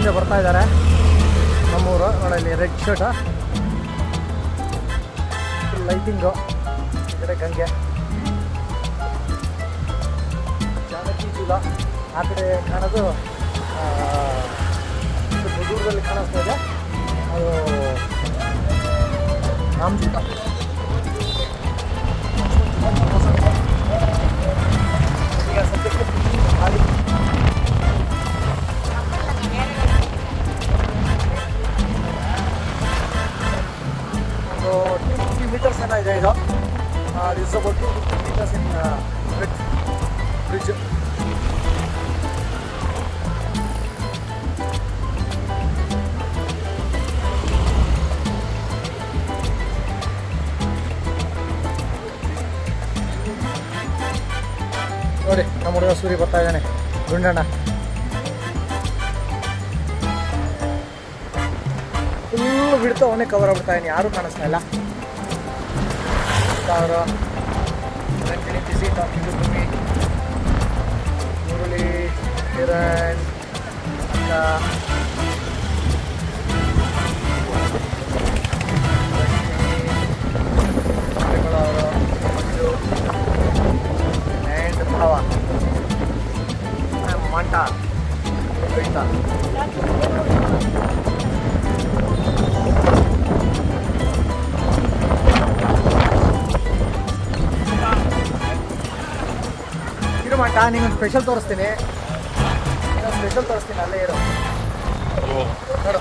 ಹಿಂದೆ ಬರ್ತಾ ಇದ್ದಾರೆ ನಮ್ಮೂರು. ನೋಡಲ್ಲಿ ರೆಡ್ ಶರ್ಟ್, ಲೈಟಿಂಗು, ಈ ಕಡೆ ಗಂಗೆ, ಜಾನಕಿ ಜೂಲ, ಆ ಕಡೆ ಕಾಣೋದು ದೂರದಲ್ಲಿ ಕಾಣಿಸ್ತಾ ಇದೆ ಅದು ರಾಮಜೂಟ. ಈಗ ಸದ್ಯಕ್ಕೆ ಖಾಲಿ. ಒಂದು 250 meters ಏನೋ ಇದೆ ಇದು. It's about 250 meters in bridge. ನೋಡಿ ನಮ್ಮ ಹುಡುಗ ಸೂರಿ ಬರ್ತಾ ಇದ್ದಾನೆ, ಗುಂಡಣ್ಣ. ಫುಲ್ಲು ಬಿಡ್ತಾ ಅವನೇ ಕವರ್ ಆಗ್ಬಿಡ್ತಾ ಇದ್ದಾನೆ, ಯಾರೂ ಕಾಣಿಸ್ತಾ ಇಲ್ಲ. ಅವರು busy talking to me. Murali, Kiran, ಅಕ್ಕ, ಅವರು, ಮಂಜು ಆ್ಯಂಡ್ ಭಾವ, ಮಂಟ, ಕವಿತಾ. ಇರು ಮಂಟ, ನಿಂಗೊಂದು ಸ್ಪೆಷಲ್ ತೋರಿಸ್ತೀನಿ, ಅಲ್ಲೇ ಇರು ನೋಡು.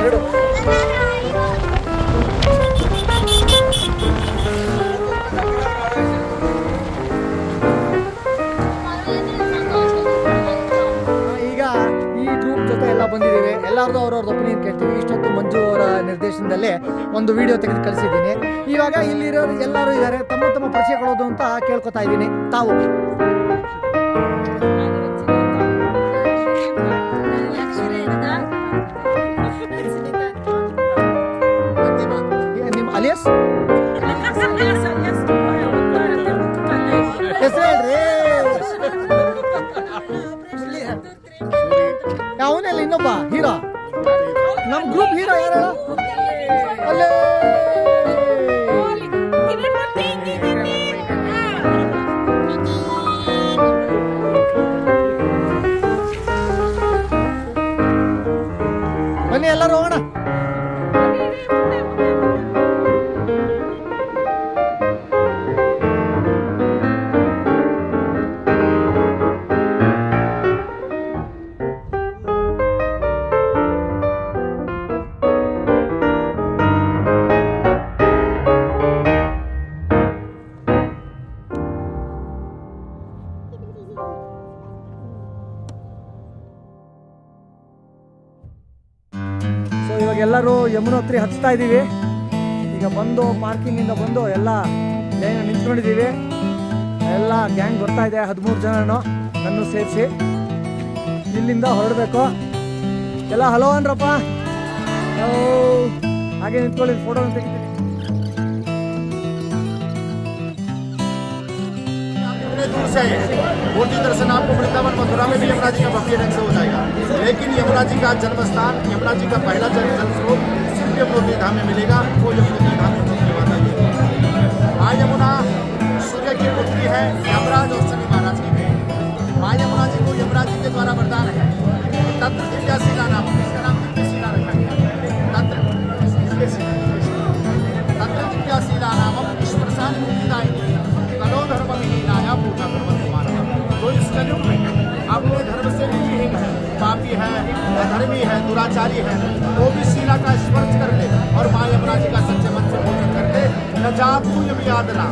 ಎರಡು ಬಂದಿದ್ದೀವಿ. ಎಲ್ಲರದು ಅವ್ರವ್ರದ್ದು ಒಪಿನಿಯನ್ ಕೇಳ್ತೀವಿ. ಇಷ್ಟೊತ್ತು ಮಂಜು ಅವರ ನಿರ್ದೇಶನದಲ್ಲೇ ಒಂದು ವಿಡಿಯೋ ತೆಗೆದು ಕಳಿಸಿದ್ದೀನಿ. ಇವಾಗ ಇಲ್ಲಿರೋರು ಎಲ್ಲರೂ ಇದ್ದಾರೆ, ತಮ್ಮ ತಮ್ಮ ಪರಿಚಯ ಕೊಡೋದು ಅಂತ ಕೇಳ್ಕೊತಾ ಇದ್ದೀನಿ. ತಾವು ನಿಮ್ಮ ಅಲಿಯಸ್ ಹೆಸರು ಹೇಳ್ರಿ. ಅವನೆಲ್ಲ ಇನ್ನೊಬ್ಬ ಹೀರೋ, ನಮ್ಮ ಗ್ರೂಪ್ ಹೀರೋ ಯಾರು? ಅಲ್ಲೇ ಬನ್ನಿ ಎಲ್ಲರೂ ಹೋಗೋಣ. ಇವಾಗ ಎಲ್ಲರೂ ಯಮುನೋತ್ರಿ ಹಚ್ತಾ ಇದ್ದೀವಿ. ಈಗ ಬಂದು ಪಾರ್ಕಿಂಗಿಂದ ಬಂದು ಎಲ್ಲ ಲೈನ್ ನಿಂತ್ಕೊಂಡಿದ್ದೀವಿ. ಎಲ್ಲ ಗ್ಯಾಂಗ್ ಬರ್ತಾ ಇದೆ, 13 ಜನನು ನನ್ನ ಸೇರಿಸಿ. ಇಲ್ಲಿಂದ ಹೊರಡಬೇಕು. ಎಲ್ಲ ಹಲೋ ಅನ್ರಪ್ಪ, ಹಾಗೆ ನಿಂತ್ಕೊಳ್ಳಿ, ಫೋಟೋ ತೆಗಿತೀನಿ. दूर से मूर्ति दर्शन आपको वृंदावन मथुरा में भी यमुना जी का भव्य ढंग से हो जाएगा। लेकिन यमुना जी का जन्म स्थान, यमुना जी का पहला जल स्रोत सिर्फ यमुनोत्री धाम में मिलेगा। वो यमुनोत्री धाम की बात है। माँ यमुना सूर्य की पुत्री है, यमराज और शनि महाराज की भेंट। माँ यमुना जी को यमराज जी के द्वारा वरदान है, तंत्र दिव्याशिला नाम, इसका नाम दिव्यशिला रखा गया। तंत्र दिव्याशिला नाम ईश्वरसान मुक्तिदायिनी कलो धर्म विहीनाया पूर्णा धर्म। तो इस कलयुग में अपने धर्म से विहीन है, पापी है, अधर्मी है, दुराचारी है, वो भी शीला का स्पर्श कर ले और माँ यमुना जी का सच्चे मन से पूजन कर ले। न जातु यम यादना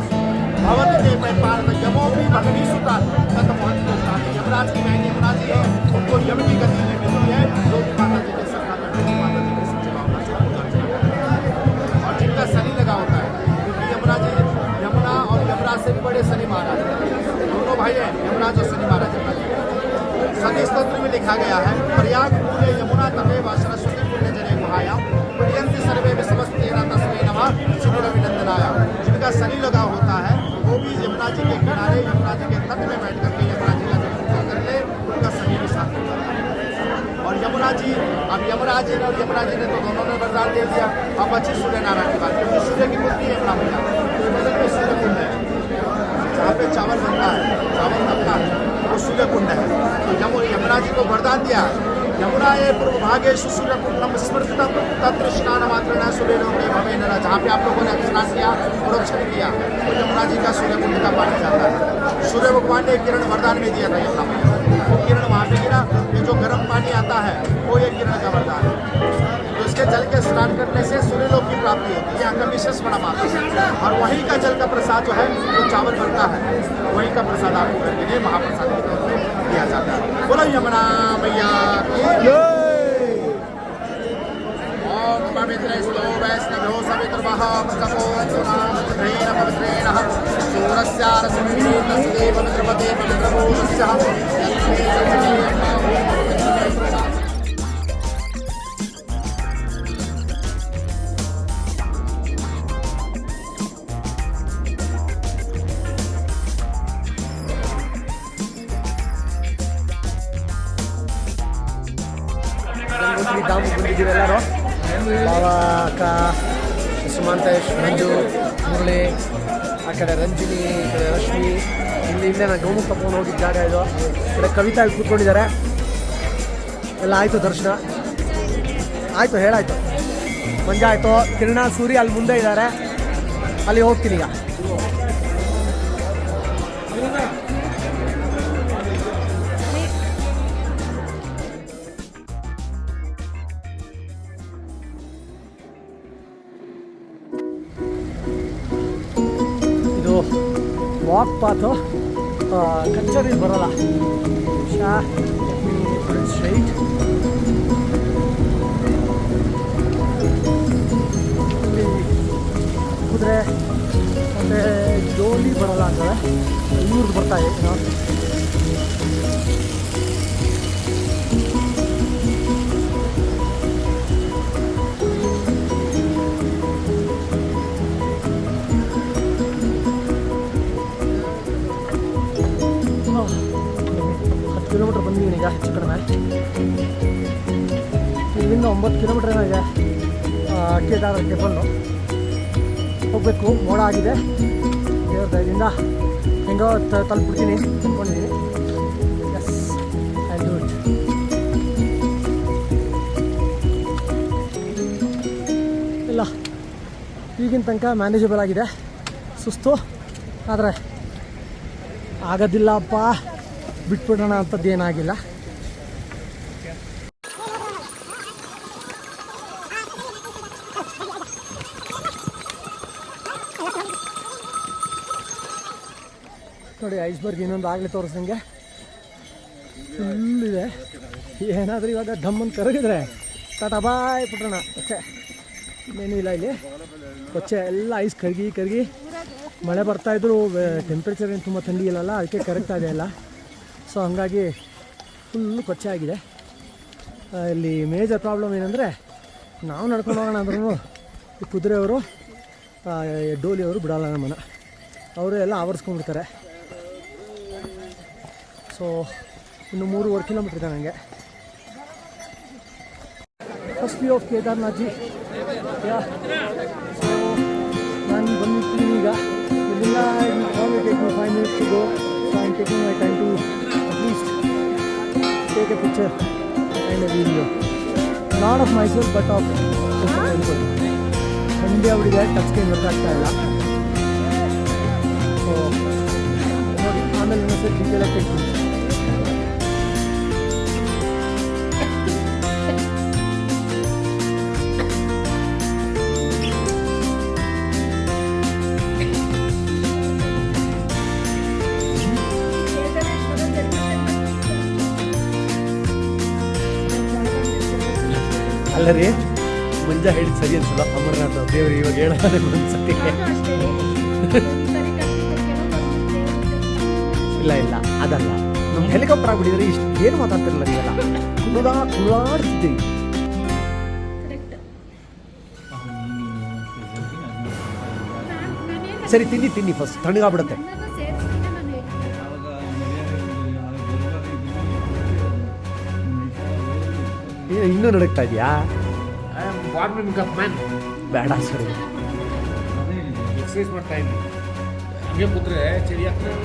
भवन दे मैं पार यमो भी भगनी सुता तत महत्व। यमराज की बहन यमुना जी है, उनको यम की गति में मिली है, जो भी माता जी के श्रद्धा करते हैं, माता जी के सच्चे भावना से पूजा और जिनका शनि लगा होता है, क्योंकि यमुना जी, यमुना और यमराज से भी बड़े शनि महाराज दोनों भाई हैं, यमराज और शनि महाराज। शनि स्तोत्र में लिखा गया है, प्रयाग पूरे यमुना तटे व सरस्वती पुण्य जने गुहाया प्रियंति सर्वे में समस्तेना तस्मै नमः शिवुर अभिनंदनाया। जिनका शनि लगा होता है वो भी यमुना जी के किनारे, यमुना जी के तट में बैठ करके यमुना जी का पूजा कर ले, उनका शांत हो जाता है। और यमुना जी, अब यमुना जी ने तो दोनों ने वरदान दे दिया। अब बची सूर्य नारायण की बात, क्योंकि सूर्य की पुत्री है यमुना मैया, तो बगल में सूर्य कुंड है जहाँ पे चावल बनता है, चावल बनता है, वो सूर्य कुंड है। तो यमुना जी को वरदान दिया, यमुना ये पूर्व भागेशु सूर्य कुंडम स्मृतम तत्र स्नान मात्र न सूर्यों में भवे नरा। जहाँ पे आप लोगों ने स्नान किया, प्रोक्षण किया, तो यमुना जी का सूर्य कुंड का पानी जाता है। सूर्य भगवान ने किरण वरदान में दिया था यमुना मैया, वो किरण वहाँ पे गिरा, ये जो गर्म पानी आता है वो ये किरण का वरदान है। तो इसके जल के स्नान करने से सूर्यलोक की प्राप्ति होती है, यहाँ का विशेष बड़ा माता है। और वहीं का जल का प्रसाद जो है, जो चावल बनता है, वहीं का प्रसाद आपको घर के लिए महाप्रसाद के तौर पर दिया जाता है। बोलो यमुना मैया की। ओम पवित्रस्तो वैष्णवो सवितर्वः तपो सुनामत्रेण पवित्रेण सूरस्यारसमिने तस्ते पवित्रपते पवित्रभूतस्यः यत्मे जगते ಧಾಮ್ ಬಂದಿದ್ದೀವಿ ಎಲ್ಲರೂ. ಬಾವ, ಅಕ್ಕ, ಸುಮಂತೇಶ್, ಮಂಜು, ಮುರಳಿ, ಆ ಕಡೆ ರಂಜಿನಿ, ಈ ಕಡೆ ರಶ್ಮಿ, ಇಲ್ಲೇ ನಾನು ಗೌಮುಖ ತಗೊಂಡು ಹೋಗಿದ್ದ ಜಾಗ ಇದು. ಈ ಕಡೆ ಕವಿತಾ ಇಲ್ಲಿ ಕೂತ್ಕೊಂಡಿದ್ದಾರೆ. ಎಲ್ಲ ಆಯಿತು, ದರ್ಶನ ಆಯಿತು, ಹೇಳಾಯಿತು, ಮಂಜ ಆಯಿತು. ಕಿರಣ, ಸೂರ್ಯ ಅಲ್ಲಿ ಮುಂದೆ ಇದ್ದಾರೆ, ಅಲ್ಲಿ ಹೋಗ್ತೀನಿ ಈಗ. ವಾಕ್ ಪಾತು ಕಚ್ಚರಿ ಬರೋಲ್ಲ. ಸ್ಟ್ರೈಟ್ ಕುದುರೆ ಮತ್ತು ಜೋಲಿ ಬರೋಲ್ಲ ಅಂತಾರೆ, ಇವ್ರದ್ದು ಬರ್ತಾ ಇದೆ. ಕಿಲೋಮೀಟ್ರ್ ಬಂದಿದ್ದೀನಿ ಈಗ, ಹೆಚ್ಚು ಕಡಿಮೆ. ಇಲ್ಲಿಂದ 9 ಕಿಲೋಮೀಟ್ರ್ ಏನೋ ಇದೆ ಕೇದಾರ ಟೆಂಪಲ್ಲು ಹೋಗಬೇಕು. ಮೋಡ ಆಗಿದೆ, ದೇವ್ರ ದಯದಿಂದ ಹೆಂಗೋ ತಲುಪಿಬಿಡ್ತೀನಿ ಅಂದ್ಕೊಂಡಿದ್ದೀನಿ. Yes, I do it. ಇಲ್ಲ, ಈಗಿನ ತನಕ ಮ್ಯಾನೇಜಬಲ್ ಆಗಿದೆ. ಸುಸ್ತು ಆದರೆ ಆಗೋದಿಲ್ಲಪ್ಪ, ಬಿಟ್ಬಿಡೋಣ ಅಂಥದ್ದೇನಾಗಿಲ್ಲ. ನೋಡಿ, ಐಸ್ಬರ್ಗ್ ಇನ್ನೊಂದು ಆಗಲೇ ತೋರಿಸ್ದಂಗೆ ಫುಲ್ ಇದೆ. ಏನಾದರೂ ಇವಾಗ ಧಮ್ಮನ್ನು ಕರಗಿದ್ರೆ ಟಾಟಾ ಬಾಯ್ ಬಿಟ್ರೋಣ ಅಷ್ಟೇ, ಇನ್ನೇನು ಇಲ್ಲ. ಇಲ್ಲಿ ಕೊಚ್ಚೆ ಎಲ್ಲ ಐಸ್ ಕರಗಿ ಮಳೆ ಬರ್ತಾಯಿದ್ರು, ಟೆಂಪ್ರೇಚರ್ ಏನು ತುಂಬ ಥಂಡಿ ಇಲ್ಲಲ್ಲ, ಅದಕ್ಕೆ ಕರಗ್ತಾ ಇದೆ ಎಲ್ಲ. ಸೊ ಹಂಗಾಗಿ ಫುಲ್ಲು ಕೊಚ್ಚೆ ಆಗಿದೆ. ಇಲ್ಲಿ ಮೇಜರ್ ಪ್ರಾಬ್ಲಮ್ ಏನಂದರೆ, ನಾವು ನಡ್ಕೊಂಡು ಹೋಗೋಣ ಅಂದ್ರೂ ಈ ಕುದುರೆಯವರು, ಡೋಲಿಯವರು ಬಿಡೋಲ್ಲ ನಮ್ಮನ್ನು. ಅವರು ಎಲ್ಲ ಆವರಿಸ್ಕೊಂಡ್ಬಿಡ್ತಾರೆ. ಸೊ ಇನ್ನು 3.5 ಕಿಲೋಮೀಟ್ರ್ ಇದೆ ನನಗೆ. First view of Kedarnath G. So ನಾನು ಬಂದಿರ್ತೀನಿ ಈಗ. ಇಲ್ಲಿಂದ 5 minutes to go. So I'm taking my time to at least take a picture and a video. Not of myself but of the temple. ಥಂಡಿ ಅವಳಿಗೆ touch screen ಗೊತ್ತಾಗ್ತಾ ಇಲ್ಲ. So ನೋಡಿ, ಆಮೇಲೆ ಇನ್ನೊಂದ್ಸರಿ ಡೀಟೇಲ್ ಆಗಿ ತೆಗ್ತೀನಿ. ಅಲ್ಲ ರೀ, ಮಂಜ ಹೇಳಿದ್ ಸರಿ ಅನ್ಸಲ್ಲ. ಅಮರನಾಥ ದೇವರು ಇವಾಗ ಹೇಳೋದೇ ಒಂದ್ಸತಿ. ಇಲ್ಲ ಅದಲ್ಲ, ನಮ್ಮ ಹೆಲಿಕಾಪ್ಟರ್ ಆಗ್ಬಿಟ್ಟಿದ್ರೆ ಇಷ್ಟೇನು ಮಾತಾಡ್ತಿರಲ್ಲ ನೀವೆಲ್ಲ. ಕುಳಾಡ್ತಿದ್ದೀವಿ. ಸರಿ, ತಿನ್ನಿ ಫಸ್ಟ್, ತಣ್ಣಗಾಗ್ಬಿಡುತ್ತೆ. ಏನು ಇನ್ನೂ ನಡಕ್ತಾ ಇದೆಯಾ? I am warming up man. ಬೇಡ ಸರಿ. ಎಕ್ಸಸೈಸ್ ಮಾಡ್ತಾ ಇದ್ದೀನಿ. ಹಂಗೆ ಕೂತ್ರೆ ಚಳಿ ಆಗ್ತದೆ.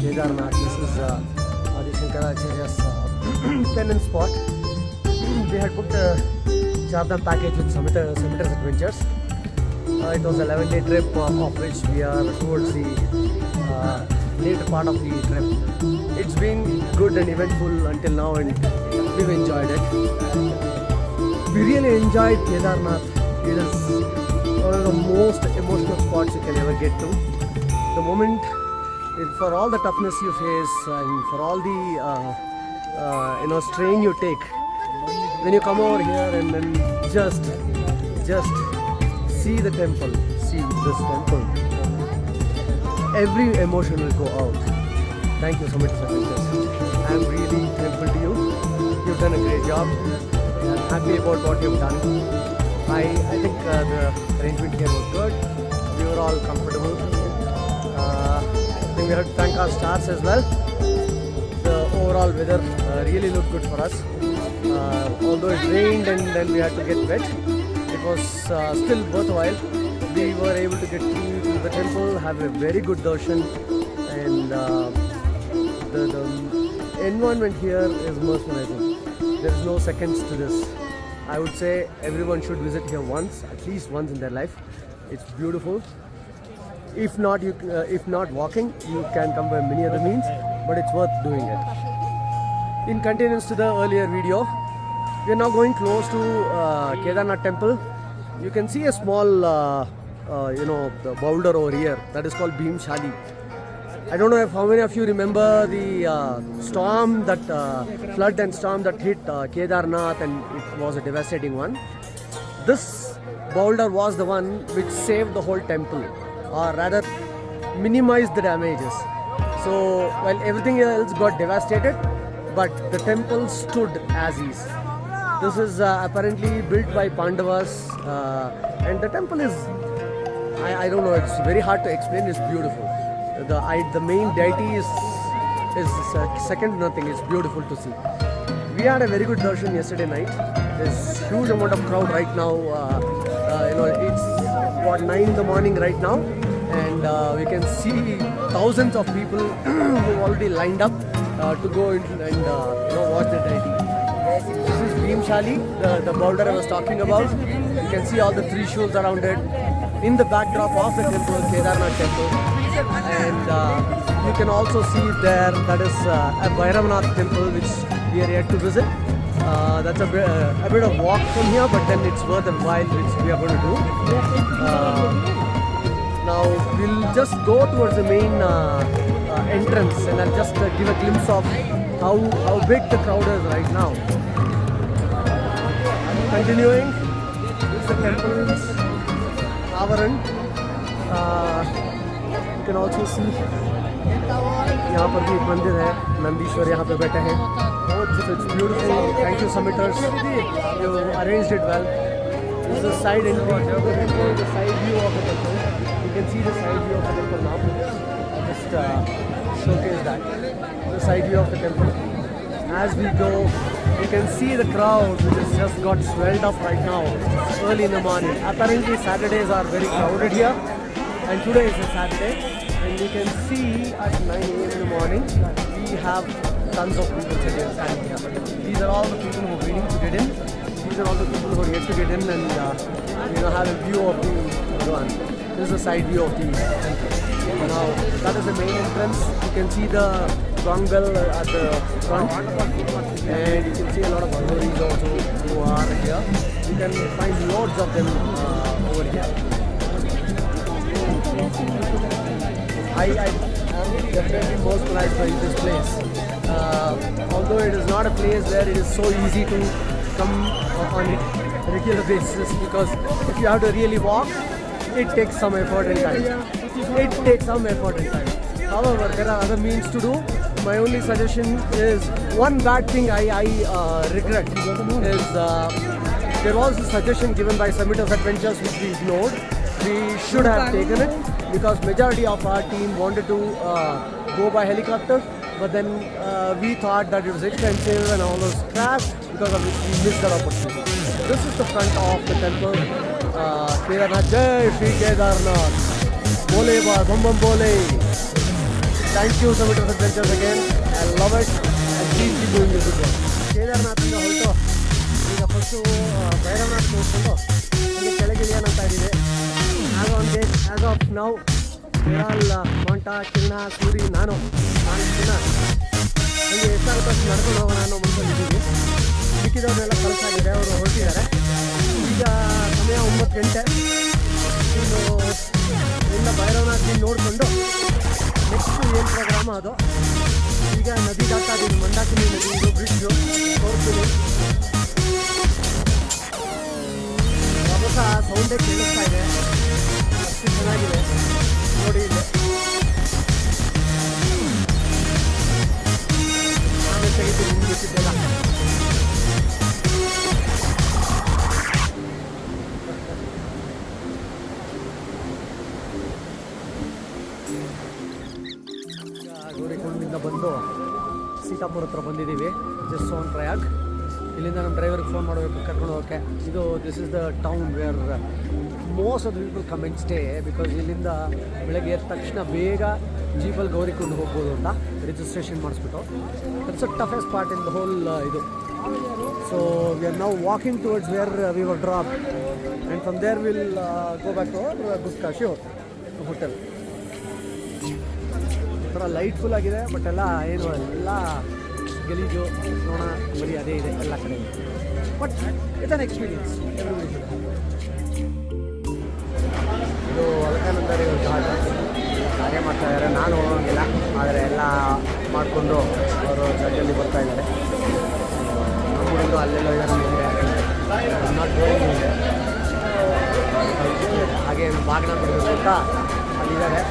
Kedarnath. This is Adi Shankaracharya's penance spot. We had booked a Chardham package with Summiters Adventures. It was an 11-day trip, of which we are towards the later part of the trip. It's been good and eventful until now, and we've enjoyed it. We really enjoyed Kedarnath. It is one of the most emotional spots you can ever get to. The moment, for all the toughness you face and for all the strain you take, when you come over here and then just see the temple, see this temple, every emotion will go out. Thank you so much, Adventures. I'm really thankful to you. You've done a great job. I'm happy about what you've done. I think the arrangement here was good. We were all comfortable. I think we had to thank our stars as well. The overall weather really looked good for us. Although it rained and then we had to get wet, it was still worthwhile. We were able to get to the temple, have a very good darshan, and the environment here is mesmerizing. There is no seconds to this. I would say everyone should visit here once, at least once in their life. It's beautiful. If not walking, you can come by many other means, but it's worth doing it. In continuance to the earlier video, we are now going close to Kedarnath temple. You can see a small, the boulder over here that is called Bhimshali. I don't know if how many of you remember the storm that flood and storm that hit Kedarnath, and it was a devastating one. This boulder was the one which saved the whole temple, or rather minimized the damages. So while everything else got devastated, but the temple stood as is. This is apparently built by Pandavas, and the temple is, I don't know, it's very hard to explain. It's beautiful. The main deity is second to nothing. It's beautiful to see. We had a very good darshan yesterday night. There's huge amount of crowd right now. It's 9 in the morning right now, and we can see thousands of people who already lined up to go and watch the deity. This is Bhimshali, the boulder I was talking about. You can see all the three shoals around it in the backdrop of the temple, Kedarnath temple. And you can also see there that is a Bhairavanath temple which we are yet to visit. That's a bit of walk from here, but then it's worth a while, which we are going to do. Now we'll just go towards the main entrance, and I'll just give a glimpse of how big the crowd is right now. Continuing, this is the temple's Avaran. You can also see यहाँ पर भी एक मंदिर है, नंदीश्वर यहाँ पे बैठे हैं. It's beautiful. Thank you, submitters. You arranged it well. This is the side entry. The side view of the temple. You can see the side view of the temple now. I'll just showcase that. The side view of the temple. As we go, you can see the crowd which has just got swelled up right now, early in the morning. Apparently Saturdays are very crowded here, and today is a Saturday. And you can see at 9 a.m. in the morning, we have tons of people standing here. These are all the people who are waiting to get in. These are all the people who are yet to get in, and have a view of the Bhagwan. This is the side view of the entrance. Now that is the main entrance. You can see the gong bell at the front, and you can see a lot of Bhagwanis also who are here. You can find loads of them over here. I am definitely mesmerized by this place. Although it is not a place where it is so easy to come on a regular basis, because if you have to really walk, it takes some effort and time. However, there are other means to do. My only suggestion is, one bad thing I regret is there was a suggestion given by Submitters Adventures which we ignored. We should have taken it, because majority of our team wanted to go by helicopter, but then we thought that it was expensive and all those crap, because of which we missed that opportunity. This is the front of the temple. Kedarnath, Jai Shri Kedarnath. Bole ba, bum bum bole. Thank you, Submitters Adventures again. I love it, and please keep doing the good work. Kedarnath ಇಂದ ಹೊರಟು ಈಗ first ಭೈರವನಾಥ್ ನೋಡ್ಕೊಂಡು ಇಲ್ಲಿ ಕೆಳಗೆ ಇಳಿಯೋಣಂತ ಇದ್ದೀವಿ. As of now, Viral, Monta, Kirna, Suri, ನಾನು Kirna. ನನಗೆ ಎಷ್ಟಾಗುತ್ತೋ ಅಷ್ಟು ನಡ್ಕೊಂಡು ಹೋಗೋಣ ಅನ್ನೋ ಮನಸ್ಸಲ್ಲಿದ್ದೀವಿ. ಮಿಕ್ಕಿದವ್ರನ್ನೆಲ್ಲ ಕಳಿಸಾಗಿದೆ, ಅವರು ಹೊರಟಿದ್ದಾರೆ. ಈಗ ಸಮಯ 9 ಗಂಟೆ. ಇನ್ನು ಇಲ್ಲಿಂದ ಭೈರವನಾಥ್ ನೋಡಿಕೊಂಡು ನೆಕ್ಸ್ಟ್ ಏನು ಪ್ರೋಗ್ರಾಮ್ ಅದು. ಈಗ ನದಿ ದಾಟ್ತಾ ಇದ್ದೀನಿ, ಮಂದಾಕಿನಿ ನದಿ, ಇದು ಬ್ರಿಡ್ಜು ತೋರಿಸ್ತೀನಿ. ಹೊಸ ಸೌಂಡೇ ಕೇಳಿಸ್ತಾ ಇದೆ, ಅಷ್ಟು ಚೆನ್ನಾಗಿದೆ ನೋಡಿ. ಇಲ್ಲಿ ಆಮೇಲೆ ತೆಗಿತೀನಿ, ನಿಮ್ಗೆ ಗೊತ್ತಿದ್ದೆಲ್ಲ. ಗೌರಿಕೊಂಡಿಂದ ಬಂದು ಸೀತಾಪುರ ಹತ್ರ ಬಂದಿದ್ದೀವಿ, ಜಸ್ಟ್ ಆನ್ ಪ್ರಯಾಗ್. ಇಲ್ಲಿಂದ ನಮ್ಮ ಡ್ರೈವರ್ಗೆ ಫೋನ್ ಮಾಡಬೇಕು ಕರ್ಕೊಂಡು ಹೋಗೋಕ್ಕೆ. This is the town where most of the people come and stay, because ಇಲ್ಲಿಂದ ಬೆಳಗ್ಗೆ ಎದ್ದ ತಕ್ಷಣ ಬೇಗ ಜೀಪಲ್ಲಿ ಗೌರಿಕೊಂಡು ಹೋಗ್ಬೋದು ಅಂತ ರಿಜಿಸ್ಟ್ರೇಷನ್ ಮಾಡಿಸ್ಬಿಟ್ಟು. That's a toughest part in the whole ಇದು. So we are now walking towards where we were drop, and from there will go back to our ಗುಸ್ಕಾ ಶಿವರ್ ಹೋಟೆಲ್. ಒಂಥರ ಲೈಟ್ಫುಲ್ ಆಗಿದೆ, ಬಟ್ ಎಲ್ಲ ಏನು ಎಲ್ಲ ಗಲೀಜು ನೋಣ ಬರೀ ಅದೇ ಇದೆ ಎಲ್ಲ ಕಡೆ. But it's an experience. ಇದು ಅಲಕಾನಂದರಿ ಘಾಟ್ ಹಾಗೆ ಮಾಡ್ತಾ ಇದ್ದಾರೆ. ನಾನು ಹೋಗೋಂಗಿಲ್ಲ, ಆದರೆ ಎಲ್ಲ ಮಾಡಿಕೊಂಡು ಅವರು ಜಡ್ಜಲ್ಲಿ ಬರ್ತಾ ಇದ್ದಾರೆ. ನಮ್ಮೂರಿಂದ ಅಲ್ಲೆಲ್ಲ ಇದ್ದಾರೆ ಮುಂದೆ, ನಾಟ್ ಗೋಯಿಂಗ್ ಇದೆ. ಹಾಗೆ ಬಾಗಿನ ಬಿಡಬೇಕು ಅಂತ ಅಲ್ಲಿದ್ದಾರೆ.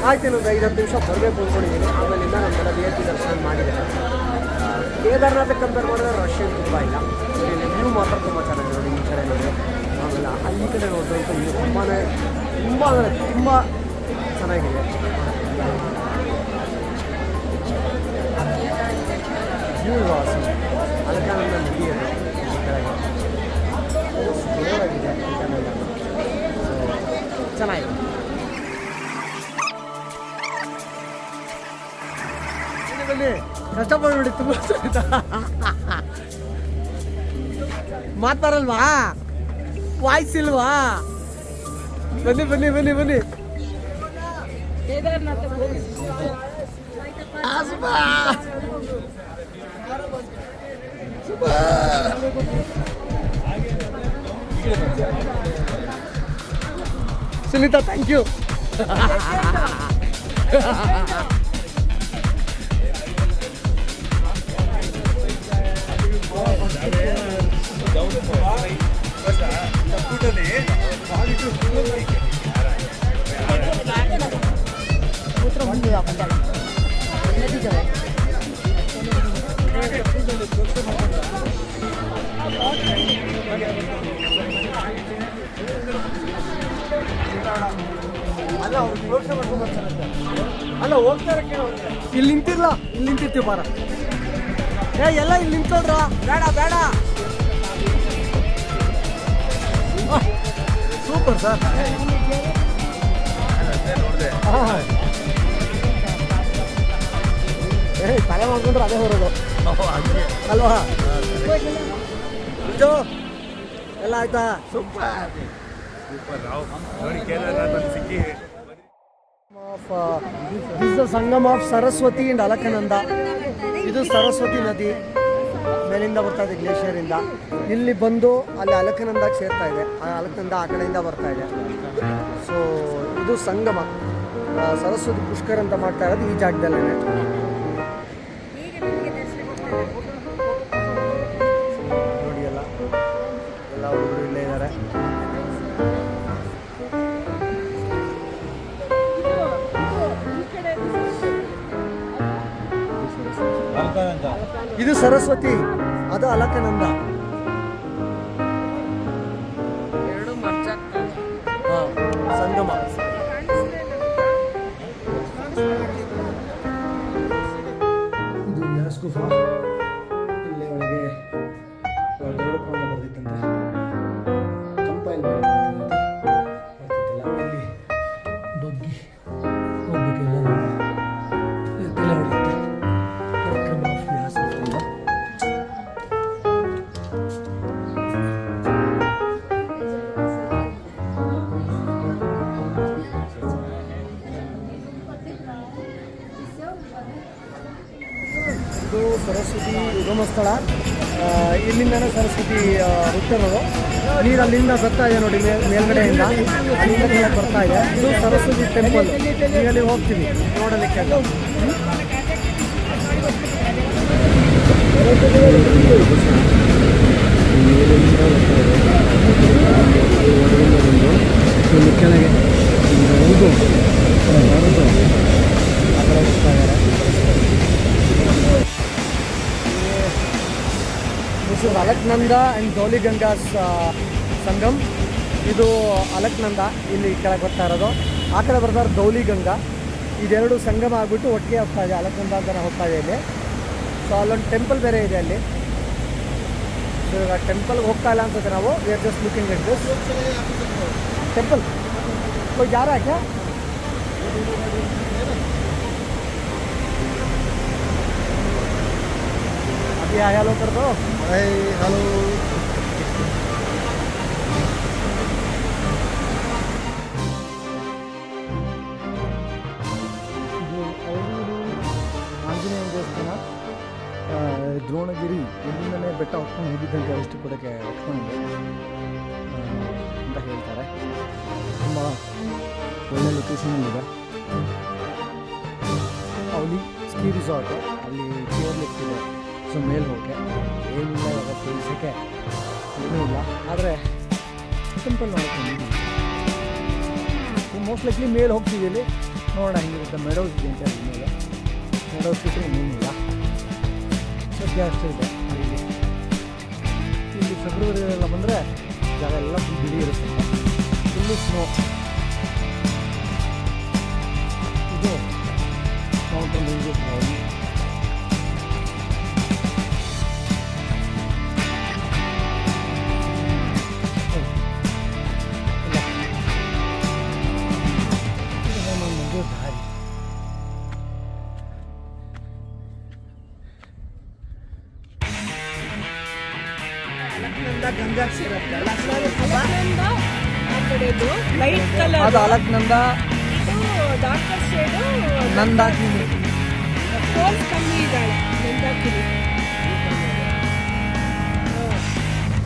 ಆಯ್ತು, ಇನ್ನೊಂದು 5-10 ನಿಮಿಷ ಬರಬೇಕು ಅಂದ್ಕೊಂಡಿದ್ದೀನಿ. ಆಮೇಲಿಂದ ನಮ್ಮೆಲ್ಲ VIP ದರ್ಶನ ಮಾಡಿದ್ದಾರೆ. ಕೇದಾರ್ನಾಥ ಕಂಪೇರ್ ಮಾಡಿದ್ರೆ ರಶ್ ತುಂಬ ಇಲ್ಲ. ಇಲ್ಲಿ ವ್ಯೂ ಮಾತ್ರ ತುಂಬ ಚೆನ್ನಾಗಿದೆ ನೋಡಿ. ಈ ಕಡೆ ನೋಡಿ, ಆಮೇಲೆ ಅಲ್ಲಿ ಕಡೆ ನೋಡಿದ್ರೆ ಇಲ್ಲಿ ತುಂಬಾ ಅಂದರೆ ತುಂಬ ಚೆನ್ನಾಗಿದೆ. ವ್ಯೂ ವಾಸ ಅಲಕಾನಂದ ನದಿ ಅದು ಈ ಕಡೆಗೆ ಜೋರಾಗಿದೆ. ಚೆನ್ನಾಗಿದೆ. ಬನ್ನಿ, ಕಷ್ಟಪಟ್ಟು ನೋಡಿ. ತುಂಬ ಮಾತಾಡಲ್ವಾ? ವಾಯ್ಸ್ ಇಲ್ವಾ? ಬನ್ನಿ ಬನ್ನಿ ಬನ್ನಿ ಬನ್ನಿ. Sunita, thank you. ಅಲ್ಲ ಹೋಗ್ತಾರೆ, ಇಲ್ಲಿ ನಿಂತಿರ್ಲ, ಇಲ್ಲಿ ನಿಂತಿರ್ತೀವಿ ಬಾರ. ಎಲ್ಲ ಇಲ್ಲಿ ನಿಂತ್ಕೊಳ್ರ. ಬೇಡ ಬೇಡ. Super sir. ತಲೆ ಮಾಡ್ಕೊಂಡ್ರೆ ಅದೇ ಹೊರೋದು ಅಲ್ವಾ? ಇದು ಎಲ್ಲ ಆಯ್ತಾ? Super This is the Sangam of Saraswati and Alakananda. ಇದು ಸರಸ್ವತಿ ನದಿ ಮೇಲಿಂದ ಬರ್ತಾ ಇದೆ ಗ್ಲೇಷಿಯರ್ ಇಂದ. ಇಲ್ಲಿ ಬಂದು ಅಲ್ಲಿ ಅಲಕನಂದಾಗೆ ಸೇರ್ತಾ ಇದೆ. ಆ ಅಲಕನಂದ ಆ ಕಡೆಯಿಂದ ಬರ್ತಾ ಇದೆ. ಸೊ ಇದು ಸಂಗಮ. ಸರಸ್ವತಿ ಪುಷ್ಕರ ಅಂತ ಮಾಡ್ತಾ ಇರೋದು ಈ ಜಾಗದಲ್ಲೇ. ನೋಡಿ ಎಲ್ಲ ಹುಡುಗರು ಇಲ್ಲೇ ಇದ್ದಾರೆ. ಇದು ಸರಸ್ವತಿ, ಅದು ಅಲಕನಂದ. ಸಂಗಮ. ಇದು ಯರಸ್ ಗುಫಾ. ಇಲ್ಲೇ ಒಳಗೆ ಗರುಡಪುರಾಣ ಬರ್ದಿತ್ತಂತೆ. ಕಂಪೈಲ್ ಬರ್ತಿತ್ತಲ್ಲ, ಇಲ್ಲಿ ಬಗ್ಗಿ ಹೋಗ್ಬೇಕೆಲ್ಲ ಎತ್ತೆಲ್ಲ ಹೊಡೆಯುತ್ತೆ. ಕಾರ್ಯಕ್ರಮ ವ್ಯಾಸ ಅಂತ. ಇದು ಸರಸ್ವತಿ ಉಗಮ ಸ್ಥಳ. ಇಲ್ಲಿಂದನೇ ಸರಸ್ವತಿ ಹುಟ್ಟಿರೋದು. ನೀರು ಅಲ್ಲಿಂದ ಬರ್ತಾ ಇದೆ ನೋಡಿ, ಮೇಲ್ಗಡೆಯಿಂದ ಅಲ್ಲಿಂದ ಕೆಳಗೆ ಬರ್ತಾ ಇದೆ. ಇದು ಸರಸ್ವತಿ ಟೆಂಪಲ್. ನೀರಲ್ಲಿ ಹೋಗ್ತೀವಿ ನೋಡಲಿಕ್ಕೆ. ಕೆಳಗೆ This is Alaknanda and Dhauliganga's Sangam. ಇದು ಅಲಕ್ನಂದ ಇಲ್ಲಿ ಕೆಳಗೆ ಬರ್ತಾ ಇರೋದು. ಆ ಕಡೆ ಬರ್ತಾರೆ ಧೌಲಿಗಂಗಾ. ಇದೆರಡು ಸಂಗಮ ಆಗಿಬಿಟ್ಟು ಒಟ್ಟಿಗೆ ಹೋಗ್ತಾ ಇದೆ. ಅಲಕ್ನಂದ ಅಂತಲೇ ಹೋಗ್ತಾ ಇದೆ ಇಲ್ಲಿ. ಸೊ ಅಲ್ಲೊಂದು ಟೆಂಪಲ್ ಬೇರೆ ಇದೆ ಅಲ್ಲಿ. ಸೊ ಇವಾಗ ಟೆಂಪಲ್ಗೆ ಹೋಗ್ತಾ ಇಲ್ಲ ಅನ್ಸುತ್ತೆ ನಾವು. We are just looking at this temple. कोई जा रहा है क्या? अभी आया लो कर दो. हेलो. ಬೆಟ್ಟ ಹೊತ್ಕೊಂಡು ಹೋಗಿದ್ದಂಗೆ ಅಷ್ಟು ಕೊಡೋಕ್ಕೆ ಹೊತ್ಕೊಂಡಿದ್ದೆ ಅಂತ ಹೇಳ್ತಾರೆ. ತುಂಬ ಒಳ್ಳೆ ಲೊಕೇಶನ್ ಇದೆ. ಅಲ್ಲಿ ಸ್ಕೀ ರಿಸಾರ್ಟು, ಅಲ್ಲಿ ಚೇರ್ ಲಿಫ್ಟ್ ಇದೆ. ಸೊ ಮೇಲೆ ಹೋಗೋಕ್ಕೆ ಏನಿಲ್ಲ, ಇವಾಗ ತೋರಿಸೋಕ್ಕೆ ಏನೂ ಇಲ್ಲ. ಆದರೆ ಸಿಂಪಲ್ ನೋಡ್ಕೊಂಡಿದ್ದೀವಿ. ಮೋಸ್ಟ್ ಲೈಕ್ಲಿ ಮೇಲೆ ಹೋಗ್ತೀವಿ. ಇಲ್ಲಿ ನೋಡೋಣ ಹೆಂಗಿರುತ್ತೆ. ಮೆಡೋಸ್ ಇದೆ ಅಂತ ಹೇಳಿ ಮೇಲೆ ಮೆಡೋಸ್ ಬಿಟ್ಟರೆ ಇನ್ನೇನಿಲ್ಲ. ಸದ್ಯ ಅಷ್ಟೇ ಇದೆ. ಇಲ್ಲಿ ಫೆಬ್ರವರಿಯಲ್ಲೆಲ್ಲ ಬಂದರೆ ಜಾಗ ಎಲ್ಲ ಫುಲ್ ಬಿಡಿ ಇರುತ್ತೆ, ಫುಲ್ಲು ಸ್ನೋ. ಇದು ಮೌಂಟೇನ್ ರೇಂಜಸ್ ನೋಡಿ. ದಾರಿ ಗಂಗಾ ಸೇರುತ್ತೆ. ಲೈಟ್ ಕಲರ್ ಅದು ಅಲಕ್ನಂದ ಡಾರ್ಕರ್ ಶೇಡು ನಂದಾಕಿನಿ. ಫೋರ್ಸ್ ಕಮ್ಮಿ ಇದ್ದಾಳೆ ನಂದಾಕಿನಿ.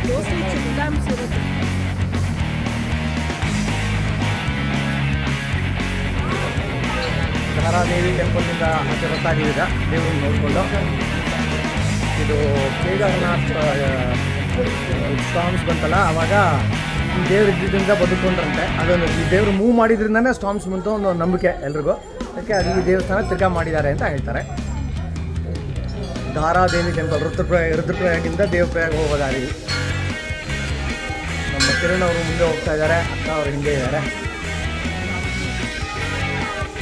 ಮೋಸ್ಟ್ಲಿ ಚಿಲ್ಲಾಮ್ಸ್ ಇರುತ್ತೆ. ಧಾರಾದೇವಿ ಟೆಂಪಲ್ನಿಂದ ಆಚೆ ಬರ್ತಾ ಇದ್ದೀವಿ ಈಗ ದೇವ್ರನ್ನ ನೋಡಿಕೊಂಡು. ಇದು ಕೇದಾರನಾಥ್ ಸ್ಟಾಮ್ಸ್ ಬಂತಲ್ಲ, ಆವಾಗ ಈ ದೇವ್ರು ಇದ್ದಿದ್ದರಿಂದ ಬದುಕೊಂಡ್ರಂತೆ. ಅದನ್ನು ಈ ದೇವರು ಮೂವ್ ಮಾಡಿದ್ರಿಂದನೇ ಸ್ಟಾಮ್ಸ್ ಬಂತು ಒಂದು ನಂಬಿಕೆ ಎಲ್ರಿಗೂ. ಅದಕ್ಕೆ ಅದು ಈ ದೇವಸ್ಥಾನ ತಿರ್ಗಾ ಮಾಡಿದ್ದಾರೆ ಅಂತ ಹೇಳ್ತಾರೆ. ಧಾರಾದೇವಿ ಟೆಂಪಲ್ ರುದ್ರಪ್ರಯಾಗಿಂದ ದೇವಪ್ರಯಾಗ ಹೋಗೋ ದಾರಿ. ನಮ್ಮ ಕಿರಣ್ ಅವರು ಮುಂದೆ ಹೋಗ್ತಾ ಇದ್ದಾರೆ, ಅಕ್ಕ ಅವರು ಹಿಂದೆ ಇದ್ದಾರೆ.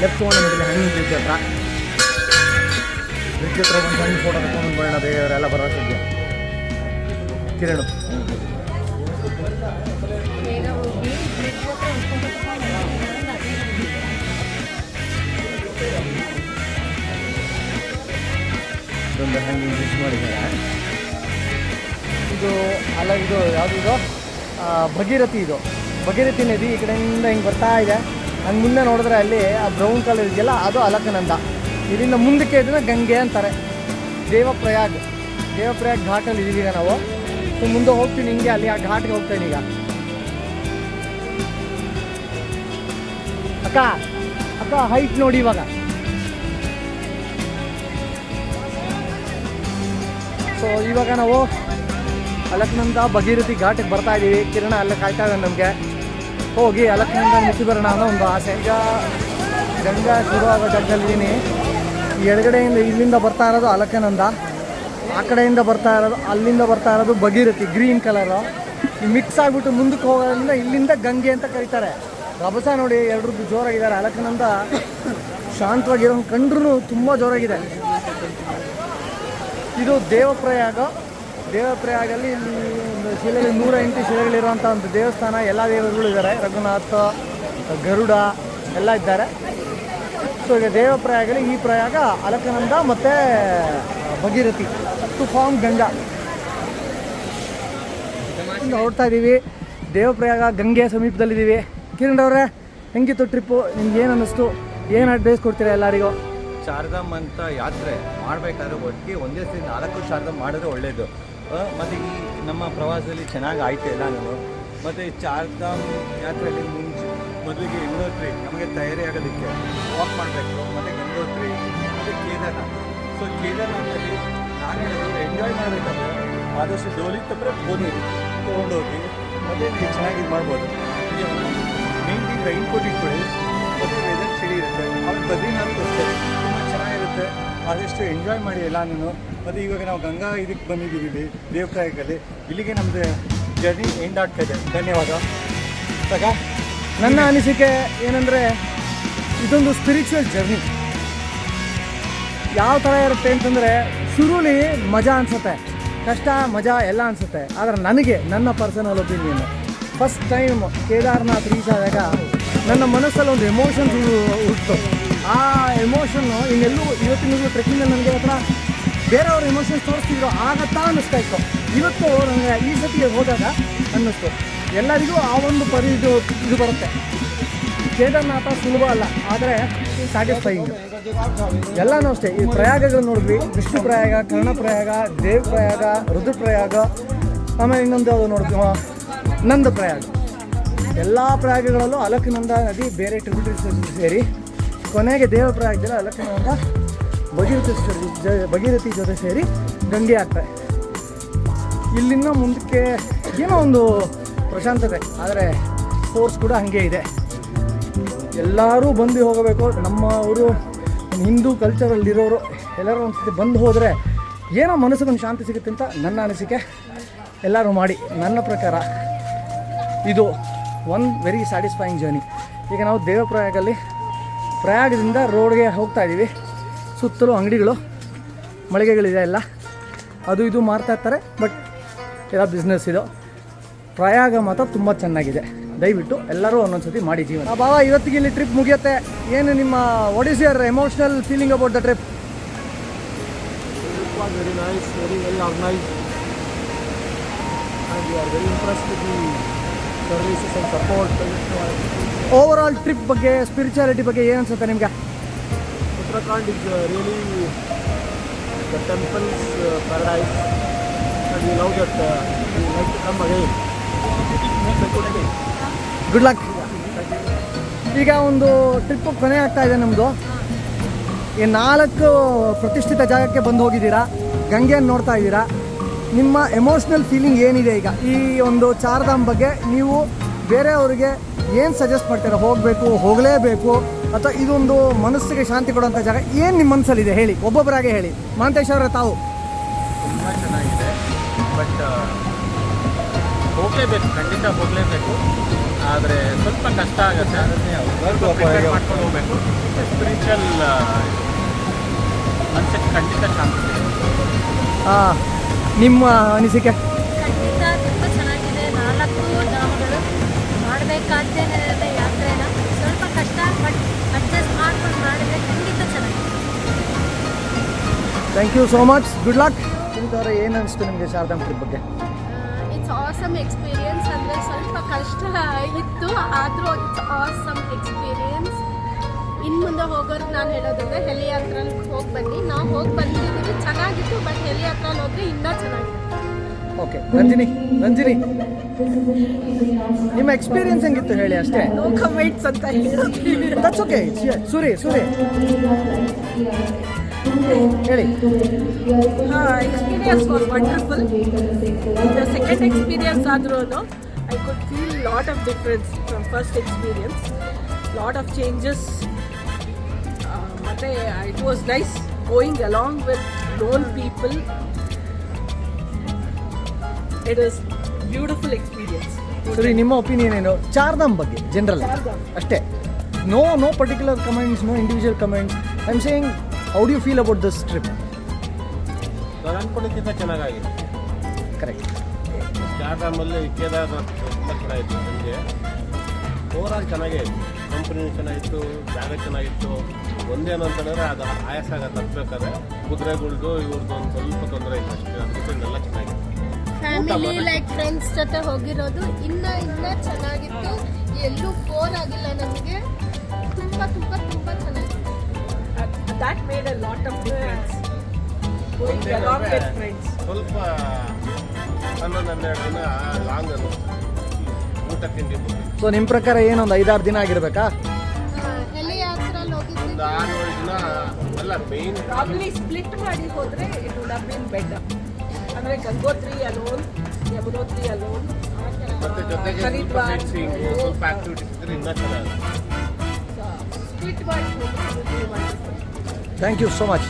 ಲೆಫ್ಟ್ ತೊಗೊಂಡು ನಮಗೆ ಹಣ್ಣು ಬ್ರಿಡ್ಜ್ ಹತ್ರ ಒಂದು ಸಣ್ಣ ಫೋಟೋ ತಗೊಂಡು ಬರೋಣ. ದೇವರೆಲ್ಲ ಬರೋಕ್ಕೆ ಕಿರಣ್ ಇದೊಂದು ಹ್ಯಾಂಗಿಂಗ್ ಬ್ರಿಡ್ಜ್ ಮಾಡಿದ್ದಾರೆ. ಇದು ಇದು ಯಾವುದಿದು ಭಗೀರಥಿ. ಇದು ಭಗೀರಥಿ ನದಿ ಈ ಕಡೆಯಿಂದ ಹಿಂಗೆ ಬರ್ತಾ ಇದೆ. ಹಂಗೆ ಮುಂದೆ ನೋಡಿದ್ರೆ ಅಲ್ಲಿ ಆ ಬ್ರೌನ್ ಕಲರ್ ಇದೆಯಲ್ಲ, ಅದು ಅಲಕನಂದ. ಇಲ್ಲಿಂದ ಮುಂದಕ್ಕೆ ಇದನ್ನು ಗಂಗೆ ಅಂತಾರೆ. ದೇವಪ್ರಯಾಗ್ ಘಾಟಲ್ಲಿ ಇದ್ದೀವಿ ಈಗ ನಾವು. ಸೊ ಮುಂದೆ ಹೋಗ್ತೀನಿ ಹಿಂಗೆ, ಅಲ್ಲಿ ಆ ಘಾಟ್ಗೆ ಹೋಗ್ತೇನೆ ಈಗ. ಅಕ್ಕ ಹೈಟ್ ನೋಡಿ ಇವಾಗ. ಸೊ ಇವಾಗ ನಾವು ಅಲಕ್ನಂದ ಭಗೀರಥಿ ಘಾಟಿಗೆ ಬರ್ತಾ ಇದ್ದೀವಿ. ಕಿರಣ ಅಲ್ಲೇ ಕಾಯ್ತಾ ಇದ್ದಾನೆ ನಮಗೆ. ಹೋಗಿ ಅಲಕ್ನಂದ ಮುಚ್ಚಿ ಬರೋಣ ಅನ್ನೋ ಒಂದು ಆಸೆ. ಈಗ ಗಂಗಾ ಶುರು ಆಗೋ ಜಾಗದಲ್ಲಿದ್ದೀನಿ. ಈ ಎಡಗಡೆಯಿಂದ ಇಲ್ಲಿಂದ ಬರ್ತಾ ಇರೋದು ಅಲಕನಂದ, ಆ ಕಡೆಯಿಂದ ಅಲ್ಲಿಂದ ಬರ್ತಾ ಇರೋದು ಭಗೀರಥಿ ಗ್ರೀನ್ ಕಲರು. ಈ ಮಿಕ್ಸ್ ಆಗಿಬಿಟ್ಟು ಮುಂದಕ್ಕೆ ಹೋಗೋದ್ರಿಂದ ಇಲ್ಲಿಂದ ಗಂಗೆ ಅಂತ ಕರೀತಾರೆ. ರಭಸ ನೋಡಿ ಎರಡರದ್ದು ಜೋರಾಗಿದ್ದಾರೆ. ಅಲಕನಂದ ಶಾಂತವಾಗಿರೋ ಕಂಡ್ರೂ ತುಂಬ ಜೋರಾಗಿದೆ. ಇದು ದೇವಪ್ರಯಾಗಲ್ಲಿ ಇಲ್ಲಿ ಒಂದು ಶಿಲೆಯಲ್ಲಿ 108 ಶಿಲೆಗಳಿರುವಂಥ ಒಂದು ದೇವಸ್ಥಾನ. ಎಲ್ಲ ದೇವರುಗಳು ಇದ್ದಾರೆ. ರಘುನಾಥ, ಗರುಡ ಎಲ್ಲ ಇದ್ದಾರೆ. ಸೊ ಈಗ ದೇವಪ್ರಯಾಗಲ್ಲಿ ಈ ಪ್ರಯಾಗ ಅಲಕನಂದ ಮತ್ತು ಭಗೀರಥಿ ಟು ಫಾರ್ಮ್ ಗಂಗಾ. ಹೊರಡ್ತಾ ಇದ್ದೀವಿ. ದೇವಪ್ರಯಾಗ ಗಂಗೆ ಸಮೀಪದಲ್ಲಿದ್ದೀವಿ. ಕಿರಣ್ ಅವರೇ, ಹೆಂಗಿತ್ತು ಟ್ರಿಪ್ಪು? ನಿಮ್ಗೆ ಏನು ಅನ್ನಿಸ್ತು? ಏನು ಅಡ್ವೈಸ್ ಕೊಡ್ತೀರಾ ಎಲ್ಲರಿಗೂ? ಶಾರದಾಮ್ ಅಂತ ಯಾತ್ರೆ ಮಾಡಬೇಕಾದ್ರೆ ಒಟ್ಟಿಗೆ ಒಂದೇ ಸರಿ 4 ಶಾರದಾಮ್ ಮಾಡಿದ್ರೆ ಒಳ್ಳೆಯದು. ಮತ್ತು ಈ ನಮ್ಮ ಪ್ರವಾಸದಲ್ಲಿ ಚೆನ್ನಾಗಿ ಆಯಿತು ಎಲ್ಲನೂ. ಮತ್ತು ಶಾರದಾಮ್ ಯಾತ್ರೆಯಲ್ಲಿ ಮೊದಲಿಗೆ ಯಮುನೋತ್ರಿ ನಮಗೆ ತಯಾರಿ ಆಗೋದಕ್ಕೆ ವಾಕ್ ಮಾಡಬೇಕು. ಮತ್ತು ಗಂಗೋತ್ರಿ ಮತ್ತು ಕೇದಾರ್ನಾಥ್. ಸೊ ಕೇದಾರ್ನಾಥಲ್ಲಿ ನಾನು ಹೇಳೋದು ಎಂಜಾಯ್ ಮಾಡಬೇಕಾದ್ರೆ ಆದಷ್ಟು ಡೋಲಿಗೆ ತಪ್ಪರೆ ಬೋನಿ ತೊಗೊಂಡೋಗಿ ಮತ್ತು ನೀವು ಚೆನ್ನಾಗಿ ಇದು ಮಾಡ್ಬೋದು. ಮೇನ್ ಥಿಂಗ್ ರೈನ್ ಕೋಟ್ ಇಟ್ಕೊಳ್ಳಿ. ಮತ್ತು ವೆದರ್ ಚಳಿ ಇರುತ್ತೆ. ಆಮೇಲೆ ಬದ್ರಿನಾಥ್ ಅಷ್ಟೇ ತುಂಬ ಚೆನ್ನಾಗಿರುತ್ತೆ. ಆದಷ್ಟು ಎಂಜಾಯ್ ಮಾಡಿ ಎಲ್ಲನೂ. ಮತ್ತು ಇವಾಗ ನಾವು ಗಂಗಾ ಇದಕ್ಕೆ ಬಂದಿದ್ದೀವಿ ಇಲ್ಲಿ ದೇವಪ್ರಯಾಗಲ್ಲಿ. ಇಲ್ಲಿಗೆ ನಮ್ಮದು ಜರ್ನಿ ಎಂಡ್ ಆಗ್ತಾಯಿದೆ. ಧನ್ಯವಾದ. ನನ್ನ ಅನಿಸಿಕೆ ಏನಂದರೆ, ಇದೊಂದು ಸ್ಪಿರಿಚುವಲ್ ಜರ್ನಿ. ಯಾವ ಥರ ಇರುತ್ತೆ ಅಂತಂದರೆ, ಶುರುಲಿ ಮಜಾ ಅನಿಸುತ್ತೆ, ಕಷ್ಟ ಮಜಾ ಎಲ್ಲ ಅನಿಸುತ್ತೆ. ಆದರೆ ನನ್ನ personal opinion, first time Kedarnath reach ಆದಾಗ ನನ್ನ ಮನಸ್ಸಲ್ಲಿ ಒಂದು ಎಮೋಷನ್ಸ್ ಹುಟ್ಟಿತು. ಆ ಎಮೋಷನ್ನು ಇನ್ನೆಲ್ಲೂ ಇವತ್ತಿನ ಟ್ರೆಕ್ಕಿಂಗಲ್ಲಿ ನನಗೆ ಹತ್ರ ಬೇರೆಯವ್ರ ಎಮೋಷನ್ಸ್ ತೋರಿಸ್ತಿದ್ರು ಆಗತ್ತಾ ಅನ್ನಿಸ್ತಾ ಇತ್ತು. ಇವತ್ತು ನನಗೆ ಈ ಸತಿಗೆ ಹೋದಾಗ ಅನ್ನಿಸ್ತು ಎಲ್ಲರಿಗೂ ಆ ಒಂದು ಇದು ಬರುತ್ತೆ. ಕೇದಾರ್ನಾಥ ಸುಲಭ ಅಲ್ಲ, ಆದರೆ ಸ್ಯಾಟಿಸ್ಫೈಯಿಂಗ್. ಎಲ್ಲನೂ ಅಷ್ಟೇ. ಈ ಪ್ರಯಾಗಗಳು ನೋಡಿದ್ವಿ, ವಿಷ್ಣು ಪ್ರಯಾಗ, ಕರ್ಣ ಪ್ರಯಾಗ, ದೇವ್ ಪ್ರಯಾಗ, ರುದ್ರಪ್ರಯಾಗ, ಆಮೇಲೆ ಇನ್ನೊಂದು ಯಾವುದು ನೋಡಿದ್ವಿ, ನಂದ ಪ್ರಯಾಗ. ಎಲ್ಲ ಪ್ರಯಾಗಗಳಲ್ಲೂ ಅಲಕನಂದ ನದಿ ಬೇರೆ ಟ್ರಿಬ್ಯೂಟರೀಸ್ ಸೇರಿ ಕೊನೆಗೆ ದೇವಪ್ರಯಾಗದಲ್ಲಿ ಅಲಕನಂದ ಭಗೀರಥಿ ಜೊತೆ ಸೇರಿ ಗಂಗೆ ಆಗ್ತದೆ. ಇಲ್ಲಿಂದ ಮುಂದಕ್ಕೆ ಏನೋ ಒಂದು ಪ್ರಶಾಂತತೆ, ಆದರೆ ಫೋರ್ಸ್ ಕೂಡ ಹಾಗೆ ಇದೆ. ಎಲ್ಲರೂ ಬಂದು ಹೋಗಬೇಕು. ನಮ್ಮ ಅವರು ಹಿಂದೂ ಕಲ್ಚರಲ್ಲಿರೋರು ಎಲ್ಲರೂ ಒಂದು ಸತಿ ಬಂದು ಹೋದರೆ ಏನೋ ಮನಸ್ಸಿಗೊಂದು ಶಾಂತಿ ಸಿಗುತ್ತೆ ಅಂತ ನನ್ನ ಅನಿಸಿಕೆ. ಎಲ್ಲರೂ ಮಾಡಿ. ನನ್ನ ಪ್ರಕಾರ ಇದು ಒನ್ ವೆರಿ ಸ್ಯಾಟಿಸ್ಫೈಯಿಂಗ್ ಜರ್ನಿ. ಈಗ ನಾವು ದೇವಪ್ರಯಾಗಲ್ಲಿ ಪ್ರಯಾಗದಿಂದ ರೋಡ್ಗೆ ಹೋಗ್ತಾ ಇದ್ದೀವಿ. ಸುತ್ತಲೂ ಅಂಗಡಿಗಳು, ಮಳಿಗೆಗಳಿದೆ, ಎಲ್ಲ ಅದು ಇದು ಮಾರ್ತಾ ಇರ್ತಾರೆ. ಬಟ್ ಎಲ್ಲ ಬಿಸ್ನೆಸ್ ಇದು. ಪ್ರಯಾಗ ಮಾತ್ರ ತುಂಬ ಚೆನ್ನಾಗಿದೆ. ದಯವಿಟ್ಟು ಎಲ್ಲರೂ ಒಂದೊಂದು ಸತಿ ಮಾಡಿ ಜೀವನ. ಬಾಬಾ, ಇವತ್ತಿಗೆ ಇಲ್ಲಿ ಟ್ರಿಪ್ ಮುಗಿಯುತ್ತೆ. ಏನು ನಿಮ್ಮ what is your emotional feeling about the trip? It was very nice, very well organized, and we are very impressed with the services and support. Over all trip ಬಗ್ಗೆ, ಸ್ಪಿರಿಚುಯಾಲಿಟಿ ಬಗ್ಗೆ ಏನು ಅನ್ಸುತ್ತೆ ನಿಮಗೆ? Uttarakhand is really the temple's paradise, and we love that. We like to come again. It's a good day. Good luck. ಈಗ ಒಂದು trip ಕೊನೆ ಆಗ್ತಾ ಇದೆ ನಮ್ಮದು. ಈ 4 ಪ್ರತಿಷ್ಠಿತ ಜಾಗಕ್ಕೆ ಬಂದು ಹೋಗಿದ್ದೀರಾ, ಗಂಗೆಯನ್ನು ನೋಡ್ತಾ ಇದ್ದೀರಾ. ನಿಮ್ಮ ಎಮೋಷ್ನಲ್ ಫೀಲಿಂಗ್ ಏನಿದೆ ಈಗ ಈ ಒಂದು ಚಾರ್ಧಾಮ್ ಬಗ್ಗೆ? ನೀವು ಬೇರೆಯವರಿಗೆ ಏನು ಸಜೆಸ್ಟ್ ಮಾಡ್ತೀರಾ? ಹೋಗಬೇಕು, ಹೋಗಲೇಬೇಕು, ಅಥವಾ ಇದೊಂದು ಮನಸ್ಸಿಗೆ ಶಾಂತಿ ಕೊಡುವಂಥ ಜಾಗ ಏನು ನಿಮ್ಮ ಮನಸ್ಸಲ್ಲಿದೆ ಹೇಳಿ, ಒಬ್ಬೊಬ್ಬರಾಗೆ ಹೇಳಿ. ಮಹಾಂತೇಶ್ ಅವರೇ, ತಾವು? ತುಂಬ ಚೆನ್ನಾಗಿದೆ, ಬಟ್ ಹೋಗಲೇಬೇಕು, ಖಂಡಿತ ಹೋಗಲೇಬೇಕು. ಆದರೆ ಸ್ವಲ್ಪ ಕಷ್ಟ ಆಗುತ್ತೆ. ಪ್ರಿಪೇರ್ ಮಾಡ್ಕೊಂಡು ಹೋಗಬೇಕು. ಸ್ಪಿರಿಚುವಲ್ ಮನಸ್ಸಿಗೆ ಖಂಡಿತ ಶಾಂತಿ ಸಿಗುತ್ತೆ. ನಿಮ್ಮ ಅನಿಸಿಕೆ? ಖಂಡಿತ ತುಂಬ ಚೆನ್ನಾಗಿದೆ. 4 ಧಾಮಗಳು ಮಾಡಬೇಕಾದ್ದೇನೆ ಯಾತ್ರೆನ ಸ್ವಲ್ಪ ಕಷ್ಟ, ಬಟ್ ಅಡ್ಜಸ್ಟ್ ಮಾಡ್ಕೊಂಡು ಮಾಡಿದ್ರೆ ಖಂಡಿತ ಚೆನ್ನಾಗಿದೆ. Thank you so much. Good luck. ಅವರೇ, ಏನು ಅನಿಸ್ತು ನಿಮಗೆ ಶಾರದಾಮ್ ಟ್ರಿಪ್ ಬಗ್ಗೆ? It's awesome experience. ಅಂದರೆ ಸ್ವಲ್ಪ ಕಷ್ಟ ಇತ್ತು, ಆದರೂ ಇಟ್ಸ್ ಆಸಮ್ ಎಕ್ಸ್ಪೀರಿಯನ್ಸ್. ಇನ್ನು ಮುಂದೆ ಹೋಗೋರು ನಾನು ಹೇಳೋದಂದ್ರೆ ಹೆಲಿ ಯಾತ್ರಲ್ಲಿ ಹೋಗಿ ಬನ್ನಿ. ನಾವು ಹೋಗಿ ಬಂದಿದ್ದೀವಿ, ಚೆನ್ನಾಗಿತ್ತು. ಬಟ್ ಹೆಲಿ ಯಾತ್ರಲ್ಲಿ ಹೋದರೆ ಇನ್ನೂ ಚೆನ್ನಾಗಿತ್ತು. ಓಕೆ, ರಂಜಿನಿ, ನಿಮ್ಮ ಎಕ್ಸ್ಪೀರಿಯನ್ಸ್ ಹೆಂಗಿತ್ತು ಹೇಳಿ ಅಷ್ಟೇ. ನೋ ಕಮೆಂಟ್ಸ್ ಅಂತ ಹೇಳೋದು. That's okay. ಸೂರಿ ಹೇಳಿ. Experience was wonderful. The second experience ಆದ್ರೂ I could feel lot of difference from first experience. Lot of changes. ಮತ್ತು it was nice going along with known people. It was beautiful experience. ಸರಿ, ನಿಮ್ಮ opinion ಏನು ಚಾರ್ಧಾಮ್ ಬಗ್ಗೆ general? ಅಷ್ಟೇ. No particular comments, no individual comments. I am saying, how do you feel about this trip? ನಾನು ಅನ್ಕೊಂಡಿದ್ದ ಚೆನ್ನಾಗಿದೆ. Correct. ಚಾರ್ಧಾಮಲ್ಲಿ Kedarnath ತುಂಬ ಚೆನ್ನಾಗಿತ್ತು. ನನಗೆ ಓವರಾಲ್ ಚೆನ್ನಾಗೇ ಇತ್ತು. ಕಂಪನಿ ಚೆನ್ನಾಗಿತ್ತು, ಜಾಗ ಚೆನ್ನಾಗಿತ್ತು. ಒಂದೇನು ಅಂತಂದರೆ ಅದು ಆಯಾಸ ಆಗತ್ತೆ ಹತ್ಬೇಕಾದ್ರೆ. ಕುದುರೆಗಳ್ದು ಇವ್ರದ್ದು ಒಂದು ಸ್ವಲ್ಪ ತೊಂದರೆ ಇತ್ತು ಅಷ್ಟೇ. ಅದಕ್ಕೆಲ್ಲ ಚೆನ್ನಾಗಿತ್ತು. ಫ್ಯಾಮಿಲಿ ಲೈಕ್ ಫ್ರೆಂಡ್ಸ್ ಜೊತೆ ಹೋಗಿರೋದು ಇನ್ನೂ ಚೆನ್ನಾಗಿತ್ತು. ಎಲ್ಲೂ ಬೋರ್ ಆಗಿಲ್ಲ ನಮಗೆ. ತುಂಬ ಚೆನ್ನಾಗಿತ್ತು. That made a lot of difference. Going along with friends. ಸ್ವಲ್ಪ 11-12 ದಿನ ಲಾಂಗ್ ಅನ್ನಿಸ್ತು ಊಟ ತಿಂಡಿ. ಸೊ ನಿಮ್ಮ ಪ್ರಕಾರ ಏನೊಂದು 5-6 ದಿನ ಆಗಿರ್ಬೇಕಾ? ಹೆಲಿ ಯಾತ್ರಲ್ಲಿ ಹೋಗಿದ್ದು ಒಂದು 6-7 ದಿನ ಅಲ್ಲ, ಮೇನ್ Probably split ಮಾಡಿ ಹೋದ್ರೆ it would have been better. ಅಂದ್ರೆ ಗಂಗೋತ್ರಿ ಅಲೋನ್, ಯಮುನೋತ್ರಿ ಅಲೋನ್, ಮತ್ತೆ ಜೊತೆಗೆ ಸ್ವಲ್ಪ ಹರಿದ್ವಾರ್, ಫಿಕ್ಸಿಂಗ್, ಸ್ವಲ್ಪ ಆಕ್ಟಿವಿಟೀಸ್ ಇದ್ರೆ ಇನ್ನೂ ಚೆನ್ನಾಗಿದೆ. split ಮಾಡಿ ಹೋದ್ರೆ it would be wonderful. Thank you so much.